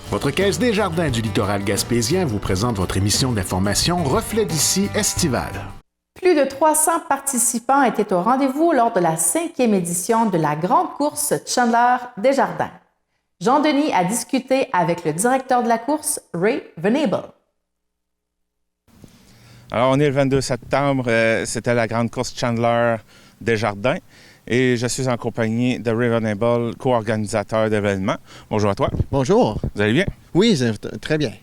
Votre Caisse des Jardins du littoral gaspésien vous présente votre émission d'information Reflet d'ici estivale. Plus de 300 participants étaient au rendez-vous lors de la 5e édition de la grande course Chandler Desjardins. Jean-Denis a discuté avec le directeur de la course, Ray Venable. Alors, on est le 22 septembre, c'était la grande course Chandler Desjardins et je suis en compagnie de Ray Venable, co-organisateur d'événement. Bonjour à toi. Bonjour. Vous allez bien? Oui, très bien.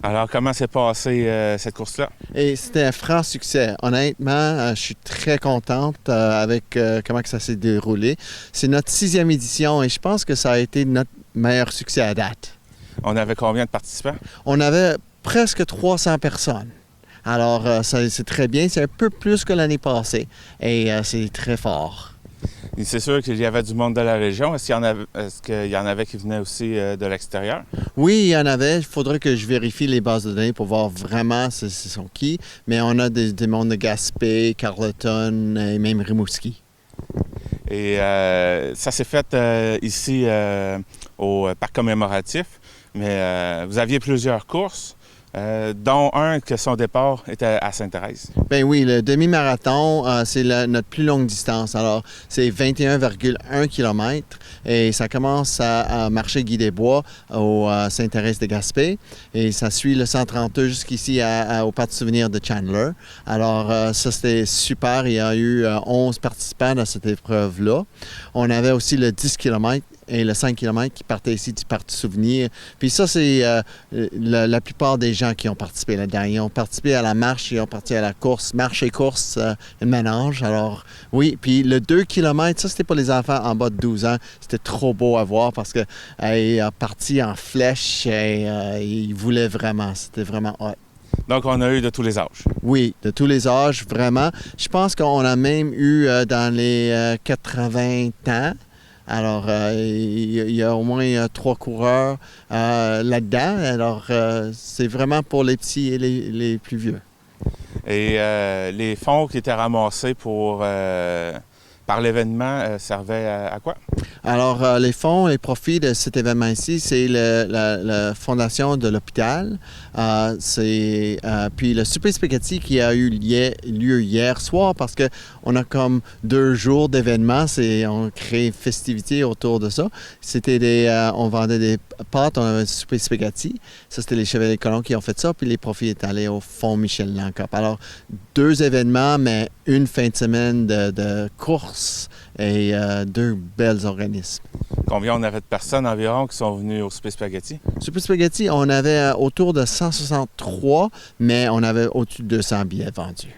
Alors, comment s'est passée cette course-là? Et c'était un franc succès. Honnêtement, je suis très contente avec comment que ça s'est déroulé. C'est notre 6e édition et je pense que ça a été notre meilleur succès à date. On avait combien de participants? On avait presque 300 personnes. Alors, c'est très bien. C'est un peu plus que l'année passée et c'est très fort. Et c'est sûr qu'il y avait du monde de la région. Est-ce qu'il y en avait qui venaient aussi de l'extérieur? Oui, il y en avait. Il faudrait que je vérifie les bases de données pour voir vraiment ce sont qui. Mais on a des mondes de Gaspé, Carleton et même Rimouski. Et ça s'est fait ici au parc commémoratif. Mais vous aviez plusieurs courses. Dont un que son départ était à Sainte-Thérèse. Bien oui, le demi-marathon, c'est notre plus longue distance. Alors, c'est 21,1 km et ça commence à marcher Guy des Bois au Sainte-Thérèse de Gaspé et ça suit le 132 jusqu'ici au parc de souvenirs de Chandler. Alors, ça, c'était super. Il y a eu 11 participants dans cette épreuve-là. On avait aussi le 10 km et le 5 km qui partait ici du parc de souvenirs. Puis ça, c'est la plupart des gens qui ont participé là-dedans. Ils ont participé à la marche, ils ont participé à la course, marche et course, un mélange. Alors, oui. Puis le 2 km, ça, c'était pour les enfants en bas de 12 ans. C'était trop beau à voir parce qu'il est parti en flèche et il voulait vraiment. C'était vraiment hot. Donc, on a eu de tous les âges. Oui, de tous les âges, vraiment. Je pense qu'on a même eu dans les 80 ans. Alors, il y a au moins 3 coureurs là-dedans. Alors, c'est vraiment pour les petits et les plus vieux. Et les fonds qui étaient ramassés par l'événement servaient à quoi? Alors, les fonds, les profits de cet événement ici, c'est la fondation de l'hôpital. Puis le souper spaghetti qui a eu lieu hier soir parce qu'on a comme 2 jours d'événement. On crée une festivité autour de ça. On vendait des pâtes, on avait un souper spaghetti. Ça, c'était les Chevaliers Colons qui ont fait ça. Puis les profits étaient allés au Fonds Michel Lancop. Alors, 2 événements, mais une fin de semaine de course et 2 belles organismes. Combien on avait de personnes environ qui sont venues au Souper Spaghetti? Souper Spaghetti, on avait autour de 163, mais on avait au-dessus de 200 billets vendus.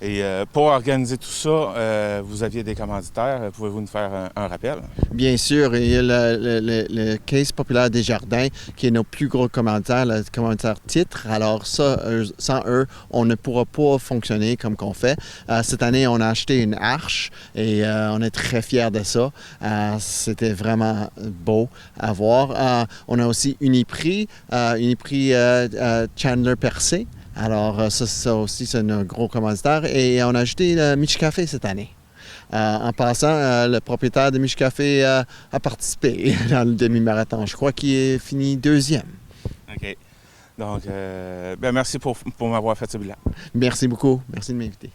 Et pour organiser tout ça, vous aviez des commanditaires. Pouvez-vous nous faire un rappel? Bien sûr. Il y a le Caisse populaire des Jardins, qui est nos plus gros commanditaires, le commanditaire titre. Alors ça, sans eux, on ne pourra pas fonctionner comme qu'on fait. Cette année, on a acheté une arche et on est très fiers de ça. C'était vraiment beau à voir. On a aussi Uniprix Chandler Percé. Alors, ça aussi, c'est un gros commanditaire. Et on a ajouté le Mich Café cette année. En passant, le propriétaire de Mich Café a participé dans le demi-marathon. Je crois qu'il est fini 2e. OK. Donc, merci pour m'avoir fait ce bilan. Merci beaucoup. Merci de m'inviter.